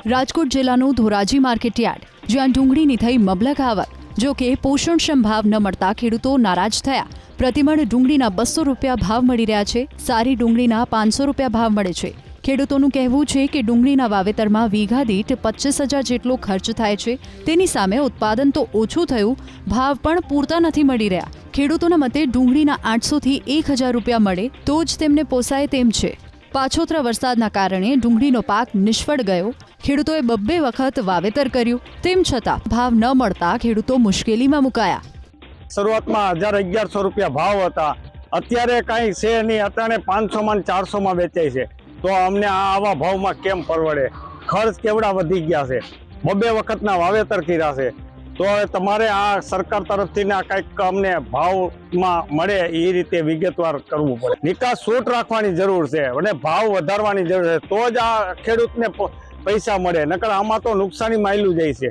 રાજકોટ જિલ્લાનું ધોરાજી માર્કેટયાર્ડ, જ્યાં ડુંગળીની થઈ મબલખ આવક। જો કે પોષણક્ષમ ભાવ ન મળતા ખેડૂતો નારાજ થયા। પ્રતિમણ ડુંગળીના 200 રૂપિયા ભાવ મળી રહ્યા છે। સારી ડુંગળીના 500 રૂપિયા ભાવ મળે છે। ખેડૂતોનું કહેવું છે કે ડુંગળીના વાવેતરમાં વીઘા દીઠ 25,000 જેટલો ખર્ચ થાય છે। તેની સામે ઉત્પાદન તો ઓછું થયું, ભાવ પણ પૂરતા નથી મળી રહ્યા। ખેડૂતોના મતે ડુંગળીના 800 થી 1,000 રૂપિયા મળે તો જ તેમને પોસાય તેમ છે। પાછોતરા વરસાદના કારણે ડુંગળીનો પાક નિષ્ફળ ગયો। ખેડૂતોએ 2 વખત વાવેતર કર્યું, તેમ છતાં ભાવ ન મળતા ખેડૂતો મુશ્કેલીમાં મુકાયા। શરૂઆતમાં 1,000-1,100 રૂપિયા ભાવ હતા, અત્યારે કાંઈ છે નહીં। અત્યારે 500માં 400માં વેચાય છે, તો અમને આવા ભાવમાં કેમ પરવડે? ખર્ચ કેવડા વધી ગયા છે, 2 વખતના વાવેતર કર્યા છે। તો હવે તમારે આ સરકાર તરફથી કંઈક અમને ભાવમાં મળે એ રીતે વિગતવાર કરવું પડે। નિકાસ છૂટ રાખવાની જરૂર છે અને ભાવ વધારવાની જરૂર છે, તો જ આ ખેડૂતને પૈસા મળે, નકર આમાં તો નુકસાની માયલું જાય છે।